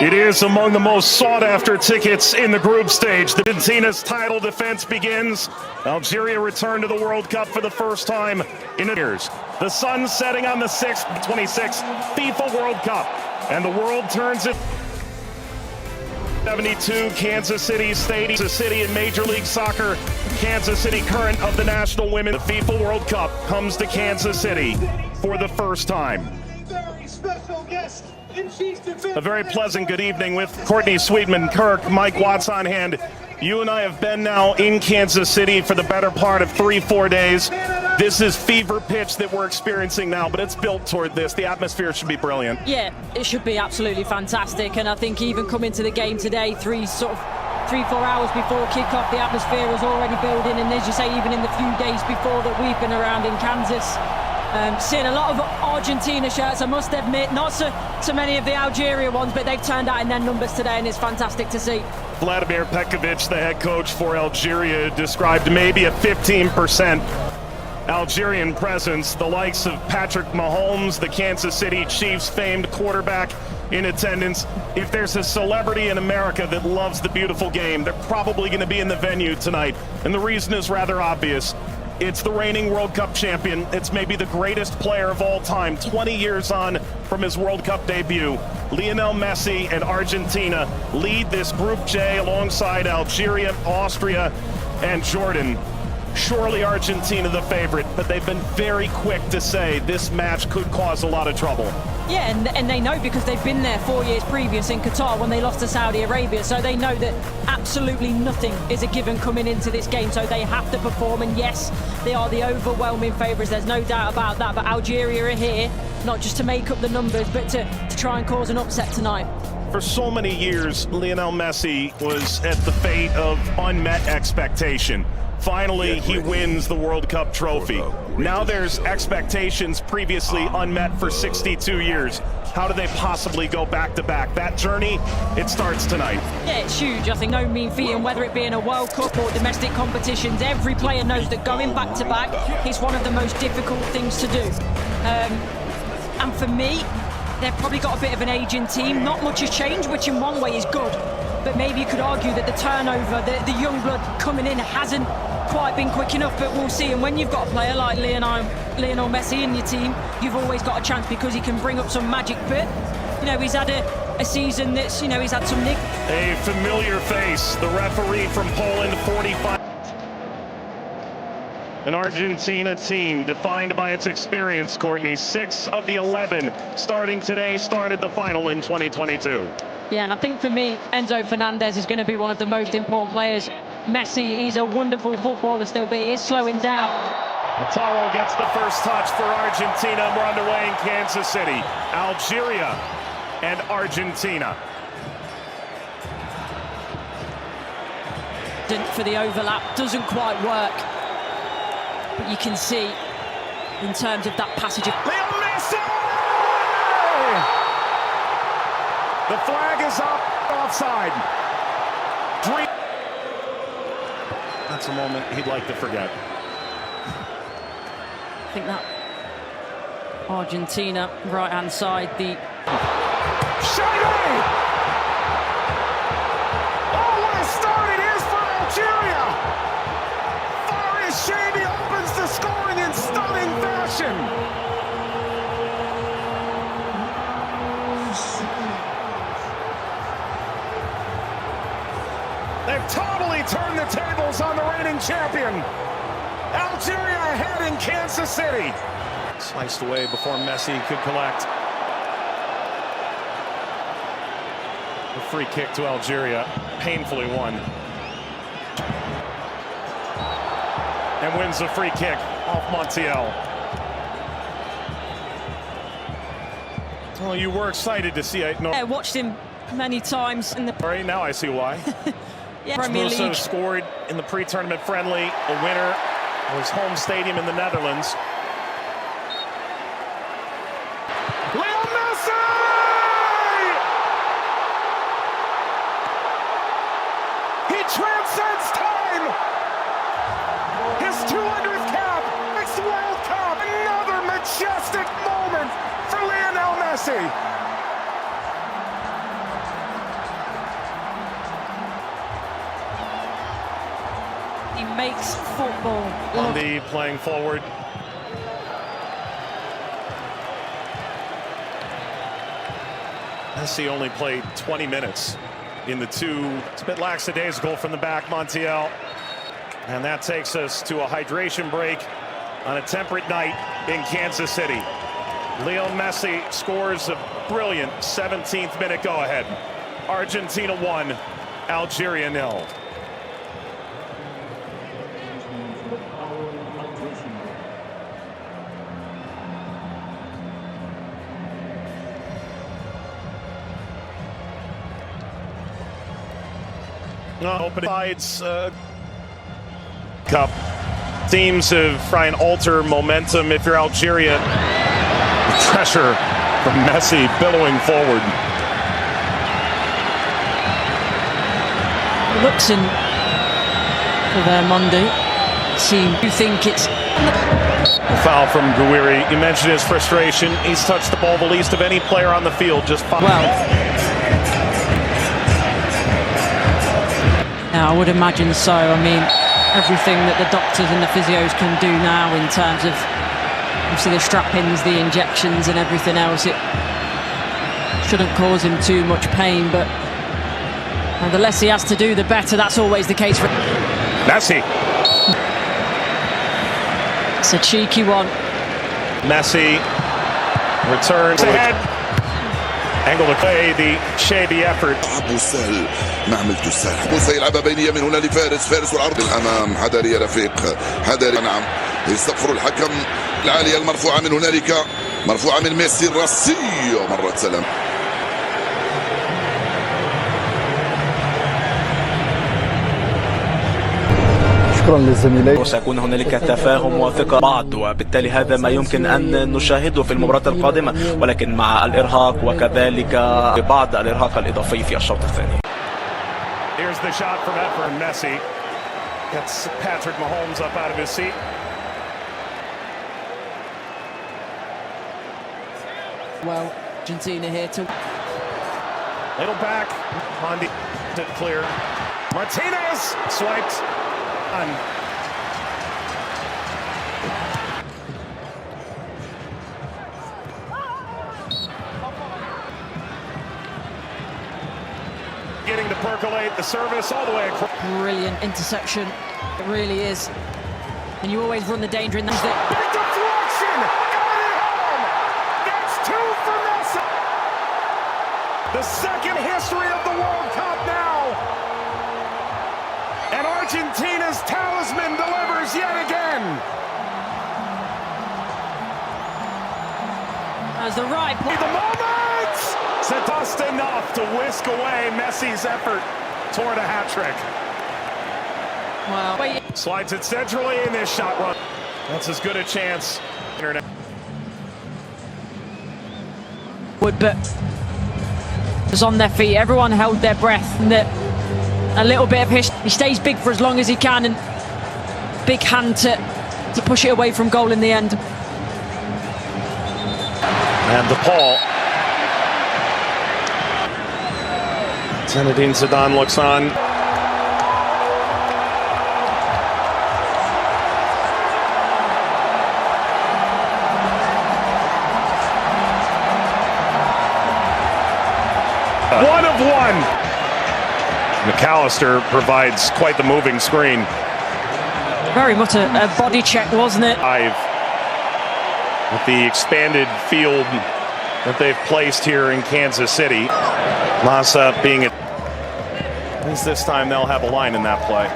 It is among the most sought-after tickets in the group stage. The Argentina's title defense begins. Algeria returned to the World Cup for the first time in years. The sun setting on the 26th FIFA World Cup, and the world turns it. 72 Kansas City Stadium, Kansas City in Major League Soccer, Kansas City current of the national women. The FIFA World Cup comes to Kansas City for the first time. Very special guest. A very pleasant good evening with Courtney Sweetman, Kirk, Mike Watts on hand. You and I have been now in Kansas City for the better part of 3-4 days. This is fever pitch that we're experiencing now, but it's built toward this. The atmosphere should be brilliant. Yeah, it should be absolutely fantastic. And I think even coming to the game today, 3-4 hours before kickoff, the atmosphere was already building. And as you say, even in the few days before that we've been around in Kansas, seeing a lot of Argentina shirts, I must admit, not so many of the Algeria ones, but they've turned out in their numbers today, and it's fantastic to see. Vladimir Petkovic, the head coach for Algeria, described maybe a 15% Algerian presence. The likes of Patrick Mahomes, the Kansas City Chiefs famed quarterback, in attendance. If there's a celebrity in America that loves the beautiful game, they're probably going to be in the venue tonight. And the reason is rather obvious. It's the reigning World Cup champion. It's maybe the greatest player of all time, 20 years on from his World Cup debut. Lionel Messi and Argentina lead this Group J alongside Algeria, Austria, and Jordan. Surely Argentina the favorite, but they've been very quick to say this match could cause a lot of trouble. Yeah, and they know because they've been there 4 years previous in Qatar when they lost to Saudi Arabia, so they know that absolutely nothing is a given coming into this game, so they have to perform. And yes, they are the overwhelming favourites, there's no doubt about that, but Algeria are here not just to make up the numbers, but to try and cause an upset tonight. For so many years, Lionel Messi was at the fate of unmet expectation. Finally, he wins the World Cup trophy. Now there's expectations previously unmet for 62 years. How do they possibly go back-to-back? That journey, it starts tonight. Yeah, it's huge. I think no mean feat, and whether it be in a World Cup or domestic competitions, every player knows that going back-to-back is one of the most difficult things to do. And for me, they've probably got a bit of an aging team. Not much has changed, which in one way is good. But maybe you could argue that the turnover, the young blood coming in hasn't quite been quick enough, but we'll see. And when you've got a player like Lionel Messi in your team, you've always got a chance because he can bring up some magic. But, you know, he's had a season that's, you know, he's had some nick. A familiar face, the referee from Poland, 45. An Argentina team defined by its experience, Courtney. 6 of the 11 starting today started the final in 2022. Yeah, and I think for me, Enzo Fernandez is going to be one of the most important players. Messi, he's a wonderful footballer still, but he is slowing down. Lautaro gets the first touch for Argentina. We're underway in Kansas City. Algeria and Argentina. For the overlap, doesn't quite work. But you can see, in terms of that passage of... Lionel Messi! The flag is up, offside. That's a moment he'd like to forget. I think that Argentina, right-hand side, the... Shady! Oh, what a start it is for Algeria! Faris Shady opens the scoring in stunning fashion. They've totally turned the tables on the reigning champion. Algeria ahead in Kansas City. Sliced away before Messi could collect. A free kick to Algeria, painfully won. And wins a free kick off Montiel. Well, you were excited to see it. I watched him many times in the... Right, now I see why. Yeah, Premier League. Scored in the pre-tournament friendly. A winner of his home stadium in the Netherlands. Lionel Messi! He transcends time! His 200th cap makes the World Cup. Another majestic moment for Lionel Messi. He makes football look. Andy playing forward. Messi only played 20 minutes in the two. It's a bit lackadaisical from the back, Montiel. And that takes us to a hydration break on a temperate night in Kansas City. Lionel Messi scores a brilliant 17th minute go-ahead. Argentina 1, Algeria 0. Opening sides Cup seems to try and alter momentum. If you're Algeria, pressure from Messi billowing forward. Looks in for their Monday. You think it's A foul from Gouiri. You mentioned his frustration. He's touched the ball the least of any player on the field. Just five. well. Yeah, I would imagine so. I mean, everything that the doctors and the physios can do now in terms of obviously the strap-ins, the injections and everything else, it shouldn't cause him too much pain, but the less he has to do, the better. That's always the case for Messi. It's a cheeky one. Messi returns ahead. Angle to play the shady effort. ابو سهل ما عملته سهل. موسى يلعبها بينيه من هنا لفارس، فارس والعرض الامام. حذر يا رفيق، حذر. نعم يستغفر الحكم. العاليه المرفوعه من هنالك، مرفوعه من ميسي الراسيه مرة سلام. شكرا للزميلين. وسيكون هنالك تفاهم وثقة بعض، وبالتالي هذا ما يمكن أن نشاهده في المباراة القادمة، ولكن مع الإرهاق وكذلك بعض الإرهاق الإضافي في الشوط الثاني. Here's the shot from Efren. Messi gets Patrick Mahomes up out of his seat. Well, Argentina here to Little back. Hondi did clear. Martinez swiped. Getting to percolate the service all the way across. brilliant interception. It really is. And you always run the danger in that. Big deflection! Got it home! That's two for Messi! The second history of the World Cup now! And Argentina's talisman delivers yet again! As the right play. The moment! Just enough to whisk away Messi's effort toward a hat-trick. Wow. Slides it centrally in this shot run. That's as good a chance. But was on their feet. Everyone held their breath. And a little bit of history. He stays big for as long as he can, and big hand to push it away from goal in the end. And DePaul. Zinedine Zidane looks on. One of one. McAllister provides quite the moving screen. Very much a body check, wasn't it? With the expanded field that they've placed here in Kansas City. Massa being at least this time they'll have a line in that play.